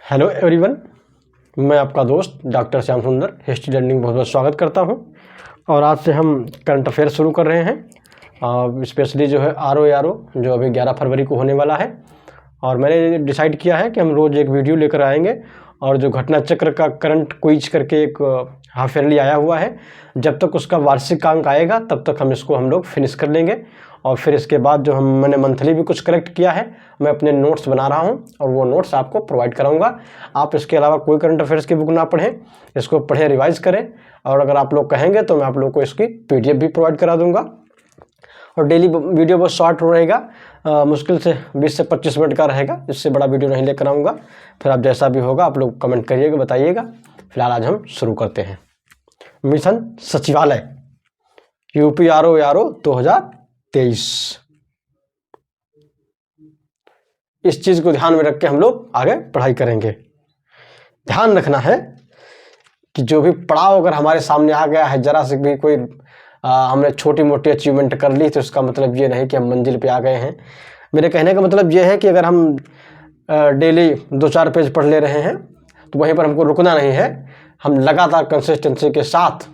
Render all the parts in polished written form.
Hello everyone, मैं आपका दोस्त डॉक्टर श्याम सुंदर हिस्ट्री लर्निंग बहुत बहुत स्वागत करता हूं। और आज से हम करंट अफेयर शुरू कर रहे हैं, स्पेशली जो है आर ओ जो अभी 11 फरवरी को होने वाला है। और मैंने डिसाइड किया है कि हम रोज़ एक वीडियो लेकर आएंगे। और जो घटना चक्र का करंट क्विज करके एक हाफ ईयरली आया हुआ है, जब तक उसका वार्षिक अंक आएगा तब तक हम लोग फिनिश कर लेंगे। और फिर इसके बाद जो मैंने मंथली भी कुछ कलेक्ट किया है, मैं अपने नोट्स बना रहा हूं और वो नोट्स आपको प्रोवाइड कराऊंगा। आप इसके अलावा कोई करंट अफेयर्स की बुक ना पढ़ें, इसको पढ़ें, रिवाइज करें। और अगर आप लोग कहेंगे तो मैं आप लोग को इसकी PDF भी प्रोवाइड करा दूंगा। और डेली वीडियो बहुत शॉर्ट रहेगा, मुश्किल से 20 से 25 मिनट का रहेगा, इससे बड़ा वीडियो नहीं लेकर आऊँगा। फिर आप जैसा भी होगा आप लोग कमेंट करिएगा, बताइएगा। फिलहाल आज हम शुरू करते हैं। मिशन सचिवालय यूपी RO 2023। इस चीज को ध्यान में रख के हम लोग आगे पढ़ाई करेंगे। ध्यान रखना है कि जो भी पड़ाव अगर हमारे सामने आ गया है, जरा से भी कोई हमने छोटी मोटी अचीवमेंट कर ली, तो इसका मतलब ये नहीं कि हम मंजिल पे आ गए हैं। मेरे कहने का मतलब ये है कि अगर हम डेली 2-4 पेज पढ़ ले रहे हैं तो वहीं पर हमको रुकना नहीं है। हम लगातार कंसिस्टेंसी के साथ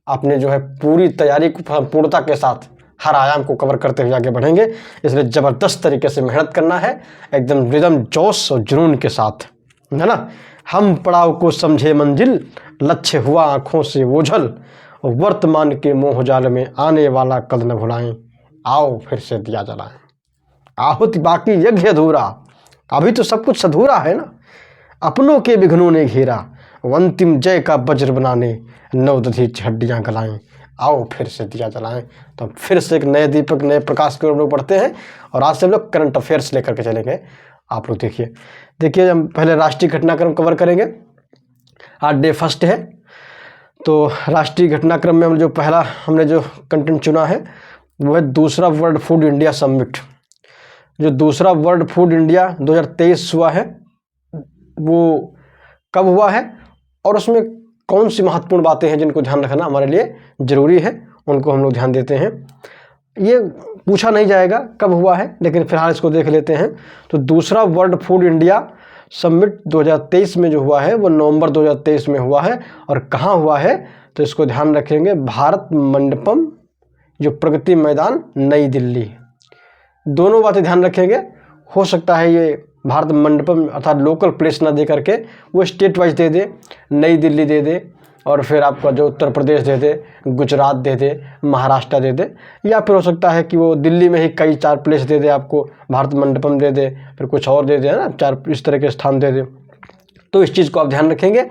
अपने जो है पूरी तैयारी को पूर्णता के साथ हर आयाम को कवर करते हुए आगे बढ़ेंगे। इसलिए ज़बरदस्त तरीके से मेहनत करना है, एकदम रिदम, जोश और जुनून के साथ, है ना। हम पड़ाव को समझे मंजिल, लक्ष्य हुआ आँखों से ओझल, वर्तमान के मोह जाल में आने वाला कल न भुलाएं, आओ फिर से दिया जलाएं। आहुति बाकी यज्ञ अधूरा, अभी तो सब कुछ अधूरा है ना। अपनों के विघ्नों ने घेरा, अंतिम जय का वज्र बनाने नवदधी हड्डियाँ गलाएं, आओ फिर से दिया जलाएं। तो फिर से एक नए दीपक, नए प्रकाश की ओर हम लोग बढ़ते हैं। और आज से हम लोग करंट अफेयर्स लेकर के चलेंगे। आप लोग देखिए हम पहले राष्ट्रीय घटनाक्रम कवर करेंगे। आज डे फर्स्ट है, तो राष्ट्रीय घटनाक्रम में हम जो पहला हमने जो कंटेंट चुना है वो है दूसरा वर्ल्ड फूड इंडिया समिट। जो दूसरा वर्ल्ड फूड इंडिया 2023 हुआ है, वो कब हुआ है और उसमें कौन सी महत्वपूर्ण बातें हैं जिनको ध्यान रखना हमारे लिए ज़रूरी है, उनको हम लोग ध्यान देते हैं। ये पूछा नहीं जाएगा कब हुआ है, लेकिन फिलहाल इसको देख लेते हैं। तो दूसरा वर्ल्ड फूड इंडिया समिट 2023 में जो हुआ है वो नवंबर 2023 में हुआ है। और कहाँ हुआ है तो इसको ध्यान रखेंगे, भारत मंडपम, जो प्रगति मैदान, नई दिल्ली। दोनों बातें ध्यान रखेंगे। हो सकता है ये भारत मंडपम अर्थात लोकल प्लेस ना दे करके वो स्टेट वाइज दे दे, नई दिल्ली दे दे, और फिर आपका जो उत्तर प्रदेश दे दे, गुजरात दे दे, महाराष्ट्र दे दे, या फिर हो सकता है कि वो दिल्ली में ही कई 4 प्लेस दे दे, आपको भारत मंडपम दे दे, फिर कुछ और दे दे, है ना, 4 इस तरह के स्थान दे दे। तो इस चीज़ को आप ध्यान रखेंगे।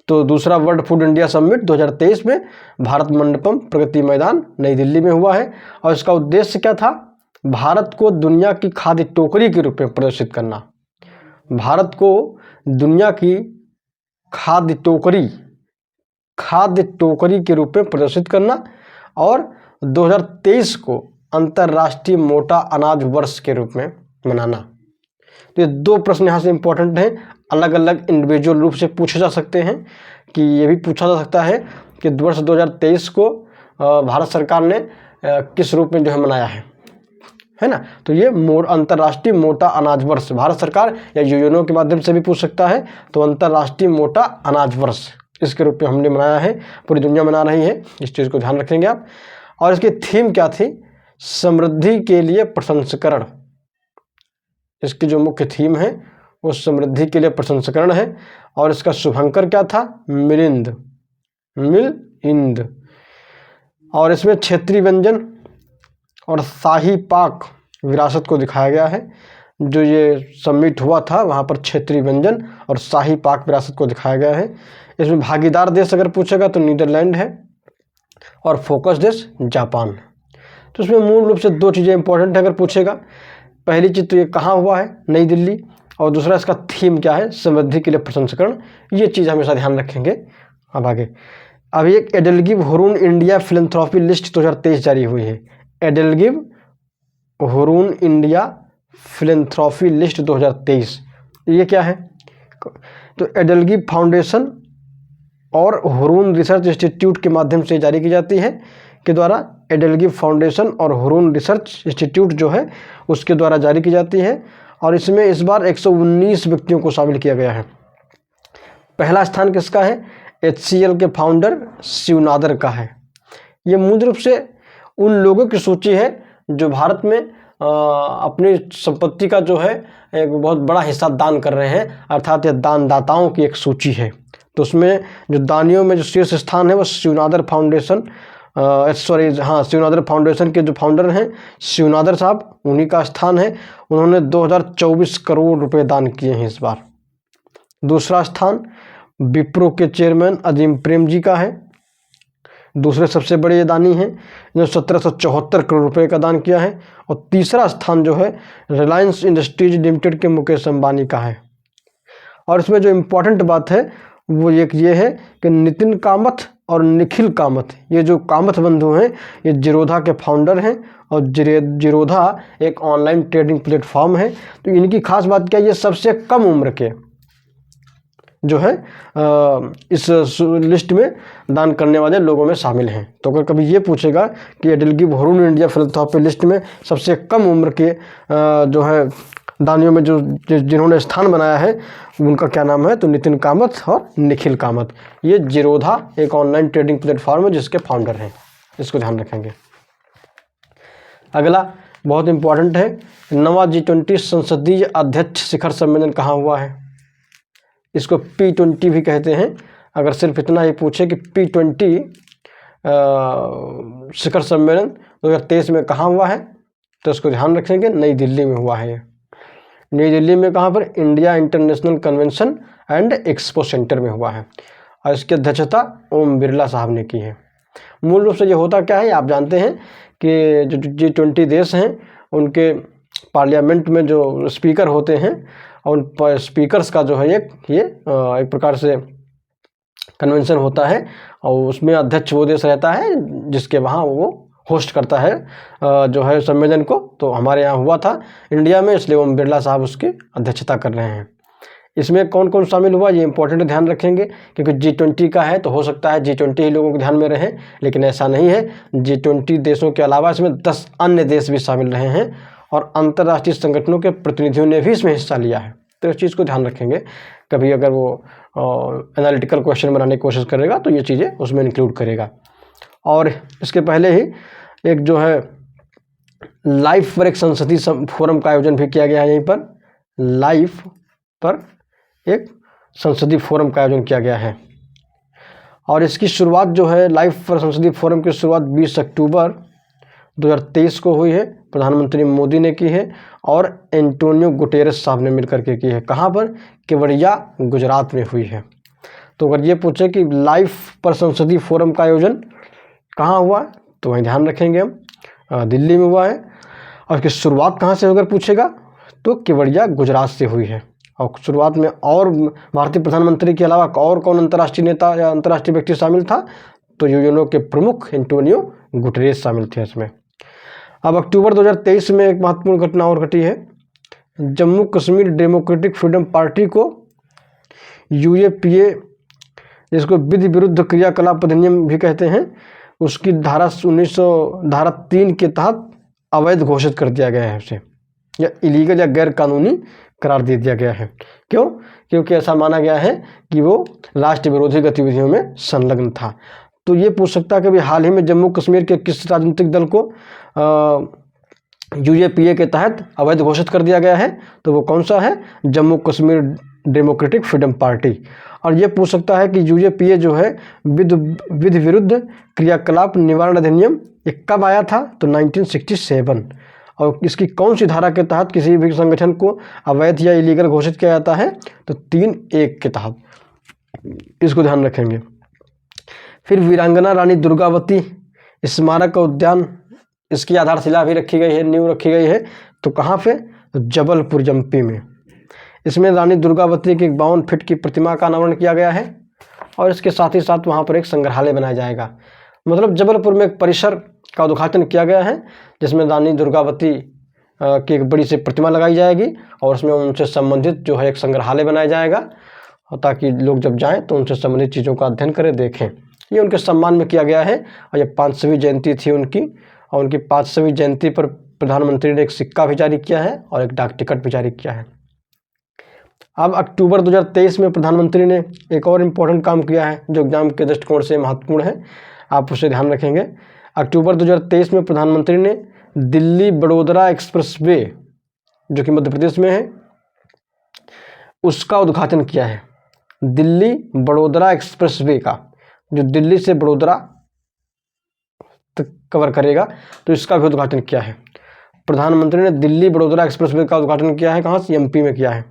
तो दूसरा वर्ल्ड फूड इंडिया समिट 2023 में भारत मंडपम, प्रगति मैदान, नई दिल्ली में हुआ है। और इसका उद्देश्य क्या था? भारत को दुनिया की खाद्य टोकरी के रूप में प्रदर्शित करना। भारत को दुनिया की खाद्य टोकरी के रूप में प्रदर्शित करना, और 2023 को अंतर्राष्ट्रीय मोटा अनाज वर्ष के रूप में मनाना। तो ये 2 प्रश्न यहाँ से इम्पोर्टेंट हैं, अलग अलग इंडिविजुअल रूप से पूछे जा सकते हैं। कि ये भी पूछा जा सकता है कि वर्ष 2023 को भारत सरकार ने किस रूप में जो है मनाया है ना। तो ये अंतर्राष्ट्रीय मोटा अनाज वर्ष भारत सरकार या यूएनओ के माध्यम से भी पूछ सकता है। तो अंतर्राष्ट्रीय मोटा अनाज वर्ष इसके रूप में हमने मनाया है, पूरी दुनिया मना रही है, इस चीज़ को ध्यान रखेंगे आप। और इसकी थीम क्या थी? समृद्धि के लिए प्रसंस्करण। इसकी जो मुख्य थीम है वो समृद्धि के लिए प्रसंस्करण है। और इसका शुभंकर क्या था? मिलिंद। और इसमें क्षेत्रीय व्यंजन और शाही पाक विरासत को दिखाया गया है। जो ये समिट हुआ था वहाँ पर क्षेत्रीय व्यंजन और शाही पाक विरासत को दिखाया गया है। इसमें भागीदार देश अगर पूछेगा तो नीदरलैंड है, और फोकस देश जापान। तो इसमें मूल रूप से 2 चीज़ें इंपॉर्टेंट है अगर पूछेगा। पहली चीज़ तो ये कहाँ हुआ है, नई दिल्ली, और दूसरा इसका थीम क्या है, समृद्धि के लिए प्रसंस्करण। ये चीज़ हमेशा ध्यान रखेंगे। अब आगे, अभी एक EdelGive Hurun India philanthropy list 2023 जारी हुई है। EdelGive Hurun India philanthropy list 2023, ये क्या है? तो एडेलगिव फाउंडेशन और हुरून रिसर्च इंस्टीट्यूट के माध्यम से जारी की जाती है, के द्वारा एडेलगिव फाउंडेशन और हुरून रिसर्च इंस्टीट्यूट जो है उसके द्वारा जारी की जाती है। और इसमें इस बार 119 व्यक्तियों को शामिल किया गया है। पहला स्थान किसका है? HCL के फाउंडर शिवनादर का है। ये मूल रूप से उन लोगों की सूची है जो भारत में अपनी संपत्ति का जो है एक बहुत बड़ा हिस्सा दान कर रहे हैं, अर्थात ये दानदाताओं की एक सूची है। तो उसमें जो दानियों में जो शीर्ष स्थान है वो शिवनादर फाउंडेशन शिवनादर फाउंडेशन के जो फाउंडर हैं शिवनादर साहब, उन्हीं का स्थान है। उन्होंने 2024 करोड़ रुपए दान किए हैं इस बार। दूसरा स्थान विप्रो के चेयरमैन अजीम प्रेम जी का है, दूसरे सबसे बड़े ये दानी हैं, इन्होंने 1774 करोड़ रुपए का दान किया है। और तीसरा स्थान जो है रिलायंस इंडस्ट्रीज लिमिटेड के मुकेश अंबानी का है। और इसमें जो इम्पोर्टेंट बात है वो ये है कि नितिन कामत और निखिल कामत, ये जो कामत बंधु हैं ये जीरोधा के फाउंडर हैं। और जीरोधा एक ऑनलाइन ट्रेडिंग प्लेटफॉर्म है। तो इनकी खास बात क्या है, ये सबसे कम उम्र के जो है इस लिस्ट में दान करने वाले लोगों में शामिल हैं। तो अगर कभी ये पूछेगा कि एडलगिव हुरून इंडिया फिलंथ्रोपी लिस्ट में सबसे कम उम्र के जो है दानियों में जो जिन्होंने स्थान बनाया है उनका क्या नाम है, तो नितिन कामत और निखिल कामत। ये जीरोधा एक ऑनलाइन ट्रेडिंग प्लेटफॉर्म है जिसके फाउंडर हैं, इसको ध्यान रखेंगे। अगला बहुत इंपॉर्टेंट है, नवा G20 संसदीय अध्यक्ष शिखर सम्मेलन कहाँ हुआ है? इसको P20 भी कहते हैं। अगर सिर्फ इतना ही पूछे कि P20 शिखर सम्मेलन 2023 में कहाँ हुआ है, तो इसको ध्यान रखेंगे, नई दिल्ली में हुआ है। ये नई दिल्ली में कहाँ पर? India international convention and expo centre में हुआ है। और इसकी अध्यक्षता ओम बिरला साहब ने की है। मूल रूप से ये होता क्या है, आप जानते हैं कि जो G20 देश हैं उनके पार्लियामेंट में जो स्पीकर होते हैं और उन स्पीकर्स का जो है ये एक प्रकार से कन्वेंशन होता है और उसमें अध्यक्ष वो देश रहता है जिसके वहाँ वो होस्ट करता है जो है सम्मेलन को। तो हमारे यहाँ हुआ था इंडिया में, इसलिए ओम बिरला साहब उसकी अध्यक्षता कर रहे हैं। इसमें कौन कौन शामिल हुआ ये इंपॉर्टेंट ध्यान रखेंगे, क्योंकि G20 का है तो हो सकता है G20 ही लोगों के ध्यान में रहे, लेकिन ऐसा नहीं है। G20 देशों के अलावा इसमें 10 अन्य देश भी शामिल रहे हैं और अंतर्राष्ट्रीय संगठनों के प्रतिनिधियों ने भी इसमें हिस्सा लिया है। तो इस चीज़ को ध्यान रखेंगे, कभी अगर वो एनालिटिकल क्वेश्चन बनाने की कोशिश करेगा तो ये चीज़ें उसमें इंक्लूड करेगा। और इसके पहले ही एक जो है लाइफ पर एक संसदीय फोरम का आयोजन भी किया गया है। यहीं पर लाइफ पर एक संसदीय फोरम का आयोजन किया गया है और इसकी शुरुआत जो है लाइफ पर संसदीय फोरम की शुरुआत 20 अक्टूबर 2023 को हुई है। प्रधानमंत्री मोदी ने की है और एंटोनियो गुटेरेस साहब ने मिलकर के की है। कहाँ पर? केवड़िया गुजरात में हुई है। तो अगर ये पूछे कि लाइफ पर संसदीय फोरम का आयोजन कहाँ हुआ तो वहीं ध्यान रखेंगे हम, दिल्ली में हुआ है। और इसकी शुरुआत कहाँ से अगर पूछेगा तो केवड़िया गुजरात से हुई है। और शुरुआत में और भारतीय प्रधानमंत्री के अलावा और कौन अंतर्राष्ट्रीय नेता या अंतर्राष्ट्रीय व्यक्ति शामिल था, तो यूएनओ के प्रमुख एंटोनियो गुटेरेस शामिल थे इसमें। अब अक्टूबर 2023 में एक महत्वपूर्ण घटना और घटी है। Jammu Kashmir democratic freedom party को UAPA, जिसको विधि विरुद्ध क्रियाकलाप अधिनियम भी कहते हैं, उसकी धारा 3 के तहत अवैध घोषित कर दिया गया है उसे, या इलीगल या गैर कानूनी करार दे दिया गया है। क्यों? क्योंकि ऐसा माना गया है कि वो राष्ट्र विरोधी गतिविधियों में संलग्न था। तो ये पूछ सकता है कि हाल ही में जम्मू कश्मीर के किस राजनीतिक दल को UAPA के तहत अवैध घोषित कर दिया गया है, तो वो कौन सा है? Jammu Kashmir democratic freedom party. और ये पूछ सकता है कि UAPA जो है विधि विरुद्ध क्रियाकलाप निवारण अधिनियम ये कब आया था, तो 1967। और इसकी कौन सी धारा के तहत किसी भी संगठन को अवैध या इलीगल घोषित किया जाता है, तो 3(1) के तहत। इसको ध्यान रखेंगे। फिर वीरांगना रानी दुर्गावती स्मारक उद्यान, इसकी आधारशिला भी रखी गई है, नींव रखी गई है। तो कहाँ पे? तो जबलपुर MP में। इसमें रानी दुर्गावती की 52 फीट की प्रतिमा का अनावरण किया गया है और इसके साथ ही साथ वहाँ पर एक संग्रहालय बनाया जाएगा। मतलब जबलपुर में एक परिसर का उद्घाटन किया गया है जिसमें रानी दुर्गावती की एक बड़ी सी प्रतिमा लगाई जाएगी और उसमें उनसे संबंधित जो है एक संग्रहालय बनाया जाएगा, ताकि लोग जब जाएं तो उनसे संबंधित चीज़ों का अध्ययन करें, देखें। ये उनके सम्मान में किया गया है और ये 500वीं जयंती थी उनकी, और उनकी 500वीं जयंती पर प्रधानमंत्री ने एक सिक्का भी जारी किया है और एक डाक टिकट भी जारी किया है। अब अक्टूबर 2023 में प्रधानमंत्री ने एक और इम्पोर्टेंट काम किया है जो एग्जाम के दृष्टिकोण से महत्वपूर्ण है, आप उसे ध्यान रखेंगे। अक्टूबर 2023 में प्रधानमंत्री ने दिल्ली बड़ोदरा एक्सप्रेसवे जो कि मध्य प्रदेश में है उसका उद्घाटन किया है। दिल्ली बड़ोदरा एक्सप्रेसवे का, जो दिल्ली से बड़ोदरा तक कवर करेगा, तो इसका भी उद्घाटन किया है। प्रधानमंत्री ने दिल्ली बड़ोदरा एक्सप्रेसवे का उद्घाटन किया है, कहाँ से? एमपी में किया है।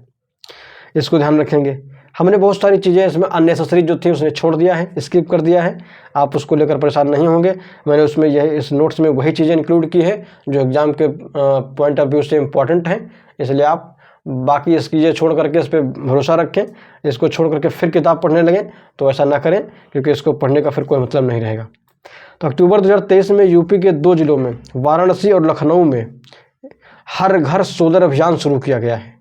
इसको ध्यान रखेंगे। हमने बहुत सारी चीज़ें इसमें अननेसेसरी जो थी उसने छोड़ दिया है, स्किप कर दिया है, आप उसको लेकर परेशान नहीं होंगे। मैंने उसमें यह इस नोट्स में वही चीज़ें इंक्लूड की है जो एग्जाम के पॉइंट ऑफ व्यू से इम्पॉर्टेंट हैं, इसलिए आप बाकी इसकी चीज़ें छोड़ करके इस पर भरोसा रखें। इसको छोड़ करके फिर किताब पढ़ने लगें तो ऐसा ना करें, क्योंकि इसको पढ़ने का फिर कोई मतलब नहीं रहेगा। तो अक्टूबर 2023 में यूपी के 2 जिलों में वाराणसी और लखनऊ में हर घर सोलर अभियान शुरू किया गया है।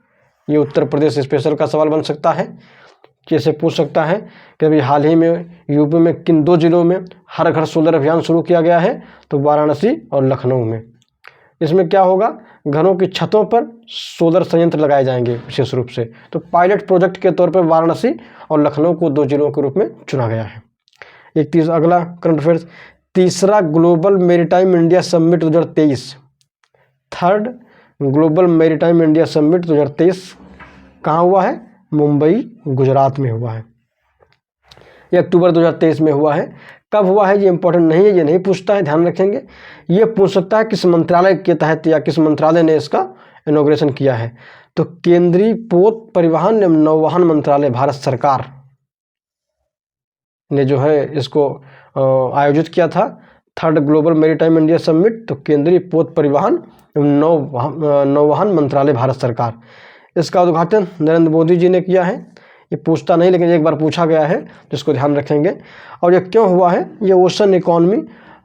ये उत्तर प्रदेश स्पेशल का सवाल बन सकता है, जैसे पूछ सकता है कि अभी हाल ही में यूपी में किन 2 जिलों में हर घर सोलर अभियान शुरू किया गया है, तो वाराणसी और लखनऊ में। इसमें क्या होगा, घरों की छतों पर सोलर संयंत्र लगाए जाएंगे विशेष रूप से। तो पायलट प्रोजेक्ट के तौर पर वाराणसी और लखनऊ को 2 जिलों के रूप में चुना गया है। अगला करंट अफेयर्स, तीसरा global maritime India summit 2023, third global maritime India summit 2023 कहाँ हुआ है? मुंबई गुजरात में हुआ है। ये अक्टूबर 2023 में हुआ है। कब हुआ है ये इंपॉर्टेंट नहीं है, ये नहीं पूछता है, ध्यान रखेंगे। ये पूछ सकता है किस मंत्रालय के तहत या किस मंत्रालय ने इसका इनॉग्रेशन किया है, तो केंद्रीय पोत परिवहन एवं नौवहन मंत्रालय भारत सरकार ने जो है इसको आयोजित किया था। Third global maritime India summit, तो केंद्रीय पोत परिवहन एवं नौवहन मंत्रालय भारत सरकार। इसका उद्घाटन नरेंद्र मोदी जी ने किया है। ये पूछता नहीं, लेकिन एक बार पूछा गया है, जिसको ध्यान रखेंगे। और ये क्यों हुआ है? ये ओशन इकॉनमी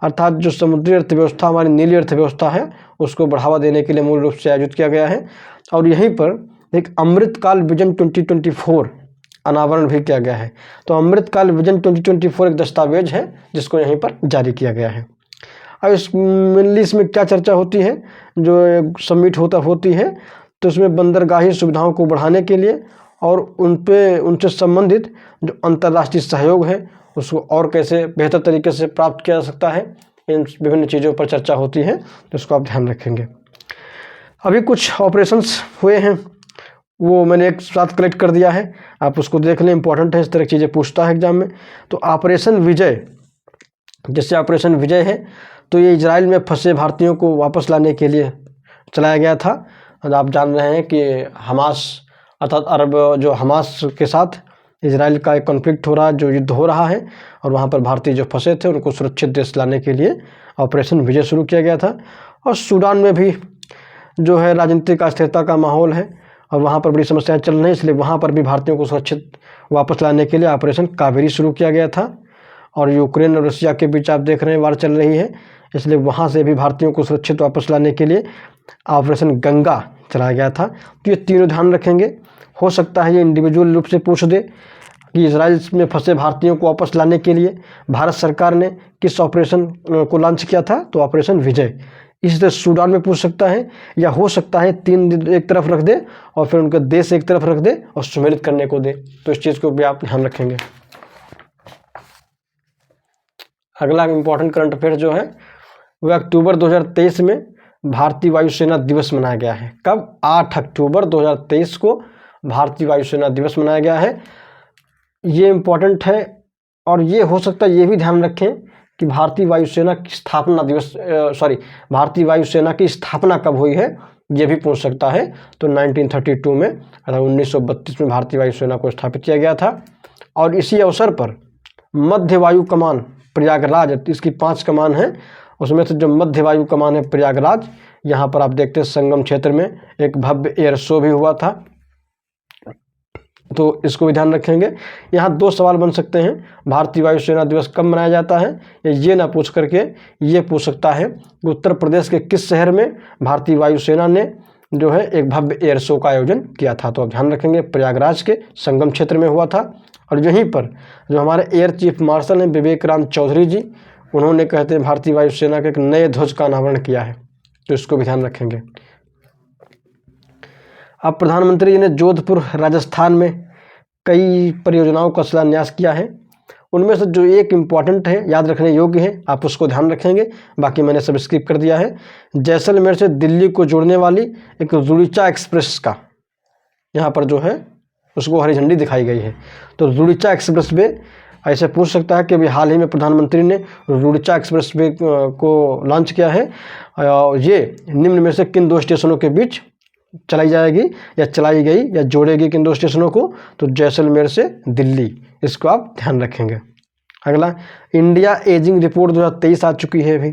अर्थात जो समुद्री अर्थव्यवस्था, हमारी नीली अर्थव्यवस्था है, उसको बढ़ावा देने के लिए मूल रूप से आयोजित किया गया है। और यहीं पर एक अमृतकाल विजन 2024 अनावरण भी किया गया है। तो अमृतकाल विजन 2024 एक दस्तावेज है जिसको यहीं पर जारी किया गया है। अब मेनली इसमें क्या चर्चा होती है, जो समिट होती है, तो इसमें बंदरगाही सुविधाओं को बढ़ाने के लिए और उनसे संबंधित जो अंतर्राष्ट्रीय सहयोग है उसको और कैसे बेहतर तरीके से प्राप्त किया जा सकता है, इन विभिन्न चीज़ों पर चर्चा होती है, तो इसको आप ध्यान रखेंगे। अभी कुछ ऑपरेशंस हुए हैं, वो मैंने एक साथ कलेक्ट कर दिया है, आप उसको देख लें, इंपॉर्टेंट है, इस तरह की चीज़ें पूछता है एग्जाम में। तो ऑपरेशन विजय, जैसे ऑपरेशन विजय है, तो ये इजराइल में फंसे भारतीयों को वापस लाने के लिए चलाया गया था। आप जान रहे हैं कि हमास अर्थात अरब जो हमास के साथ इजराइल का एक कॉन्फ्लिक्ट हो रहा है, जो युद्ध हो रहा है, और वहाँ पर भारतीय जो फंसे थे उनको सुरक्षित देश लाने के लिए ऑपरेशन विजय शुरू किया गया था। और सूडान में भी जो है राजनीतिक अस्थिरता का माहौल है और वहाँ पर बड़ी समस्याएं चल रही हैं, इसलिए वहाँ पर भी भारतीयों को सुरक्षित वापस लाने के लिए ऑपरेशन कावेरी शुरू किया गया था। और यूक्रेन और रशिया के बीच आप देख रहे हैं वार चल रही है, इसलिए वहाँ से भी भारतीयों को सुरक्षित वापस लाने के लिए ऑपरेशन गंगा चलाया गया था। तो ये तीनों ध्यान रखेंगे। हो सकता है ये इंडिविजुअल रूप से पूछ दे कि इजराइल में फंसे भारतीयों को वापस लाने के लिए भारत सरकार ने किस ऑपरेशन को लॉन्च किया था, तो ऑपरेशन विजय। इसी तरह सूडान में पूछ सकता है, या हो सकता है 3 एक तरफ रख दे और फिर उनका देश एक तरफ रख दे और सम्मिलित करने को दे, तो इस चीज़ को भी आप ध्यान रखेंगे। अगला इम्पोर्टेंट करंट अफेयर जो है वह अक्टूबर 2023 में भारतीय वायुसेना दिवस मनाया गया है। कब? 8 अक्टूबर 2023 को भारतीय वायुसेना दिवस मनाया गया है। ये इम्पोर्टेंट है और ये हो सकता है ये भी ध्यान रखें कि भारतीय वायुसेना की स्थापना दिवस भारतीय वायुसेना की स्थापना कब हुई है, ये भी पूछ सकता है। तो 1932 में अर्थात 1932 में भारतीय वायुसेना को स्थापित किया गया था। और इसी अवसर पर मध्य वायु कमान प्रयागराज, इसकी 5 कमान हैं, उसमें से जो मध्य वायु कमान है प्रयागराज, यहाँ पर आप देखते हैं संगम क्षेत्र में एक भव्य एयर शो भी हुआ था, तो इसको भी ध्यान रखेंगे। यहाँ 2 सवाल बन सकते हैं, भारतीय वायुसेना दिवस कब मनाया जाता है, ये ना पूछ करके ये पूछ सकता है कि उत्तर प्रदेश के किस शहर में भारतीय वायुसेना ने जो है एक भव्य एयर शो का आयोजन किया था। तो आप ध्यान रखेंगे प्रयागराज के संगम क्षेत्र में हुआ था। और यहीं पर जो हमारे एयर चीफ मार्शल हैं विवेक राम चौधरी जी, उन्होंने कहते हैं भारतीय वायुसेना के एक नए ध्वज का अनावरण किया है। तो इसको भी ध्यान रखेंगे। अब प्रधानमंत्री जी ने जोधपुर राजस्थान में कई परियोजनाओं का शिलान्यास किया है। उनमें से जो एक इम्पॉर्टेंट है, याद रखने योग्य है, आप उसको ध्यान रखेंगे, बाकी मैंने सब स्किप कर दिया है। जैसलमेर से दिल्ली को जोड़ने वाली एक रुड़ीचा एक्सप्रेस का यहाँ पर जो है उसको हरी झंडी दिखाई गई है। तो रुड़ीचा एक्सप्रेस वे ऐसे पूछ सकता है कि अभी हाल ही में प्रधानमंत्री ने रुड़ीचा एक्सप्रेस वे को लॉन्च किया है। ये निम्न में से किन 2 स्टेशनों के बीच चलाई जाएगी या चलाई गई या जोड़ेगी किन 2 स्टेशनों को? तो जैसलमेर से दिल्ली, इसको आप ध्यान रखेंगे। अगला, इंडिया एजिंग रिपोर्ट 2023 आ चुकी है अभी।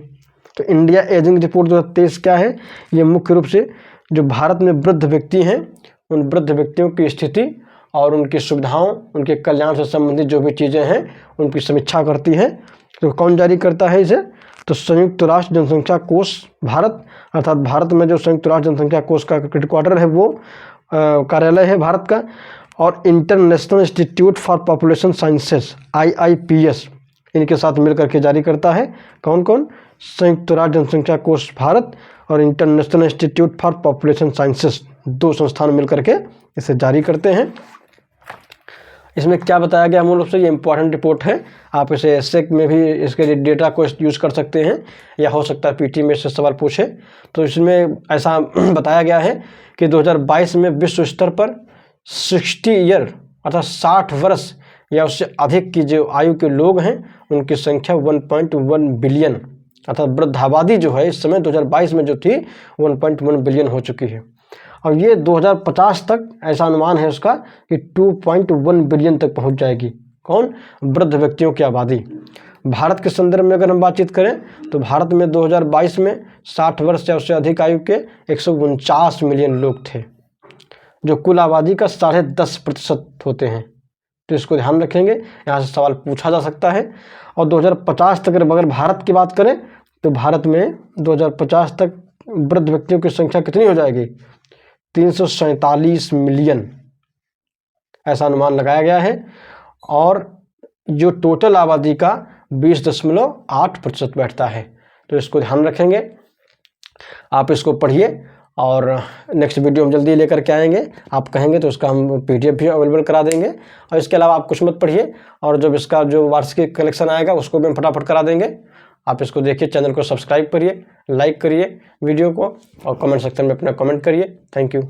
तो इंडिया एजिंग रिपोर्ट 2023 क्या है? ये मुख्य रूप से जो भारत में वृद्ध व्यक्ति हैं उन वृद्ध व्यक्तियों की स्थिति और उनकी सुविधाओं, उनके कल्याण से संबंधित जो भी चीज़ें हैं उनकी समीक्षा करती है। तो कौन जारी करता है इसे? तो संयुक्त राष्ट्र जनसंख्या कोष भारत, अर्थात भारत में जो संयुक्त राष्ट्र जनसंख्या कोष का हेडक्वार्टर है वो कार्यालय है भारत का, और international institute for population sciences IIPS इनके साथ मिलकर के जारी करता है। कौन कौन? संयुक्त राष्ट्र जनसंख्या कोष भारत और international institute for population sciences, 2 संस्थान मिलकर के इसे जारी करते हैं। इसमें क्या बताया गया मूल रूप से, ये इंपॉर्टेंट रिपोर्ट है, आप इसे एसेक में भी इसके डेटा को यूज़ कर सकते हैं या हो सकता है पीटी में से सवाल पूछे। तो इसमें ऐसा बताया गया है कि 2022 में विश्व स्तर पर 60 ईयर अर्थात 60 वर्ष या उससे अधिक की जो आयु के लोग हैं उनकी संख्या 1.1 बिलियन अर्थात वृद्धाबादी जो है इस समय 2022 में जो थी 1.1 बिलियन हो चुकी है। और ये 2050 तक ऐसा अनुमान है उसका कि 2.1 बिलियन तक पहुंच जाएगी। कौन? वृद्ध व्यक्तियों की आबादी। भारत के संदर्भ में अगर हम बातचीत करें तो भारत में 2022 में 60 वर्ष या उससे अधिक आयु के 149 मिलियन लोग थे, जो कुल आबादी का 10.5% होते हैं। तो इसको ध्यान रखेंगे, यहाँ से सवाल पूछा जा सकता है। और 2050 तक अगर भारत की बात करें तो भारत में 2050 तक वृद्ध व्यक्तियों की संख्या कितनी हो जाएगी? 347 मिलियन, ऐसा अनुमान लगाया गया है। और जो टोटल आबादी का 20.8% बैठता है। तो इसको ध्यान रखेंगे, आप इसको पढ़िए और नेक्स्ट वीडियो हम जल्दी लेकर के आएंगे। आप कहेंगे तो उसका हम PDF भी अवेलेबल करा देंगे। और इसके अलावा आप कुछ मत पढ़िए, और जब इसका जो वार्षिक कलेक्शन आएगा उसको भी हम फटाफट करा देंगे। आप इसको देखिए, चैनल को सब्सक्राइब करिए, लाइक करिए वीडियो को और कमेंट सेक्शन में अपना कमेंट करिए। Thank you.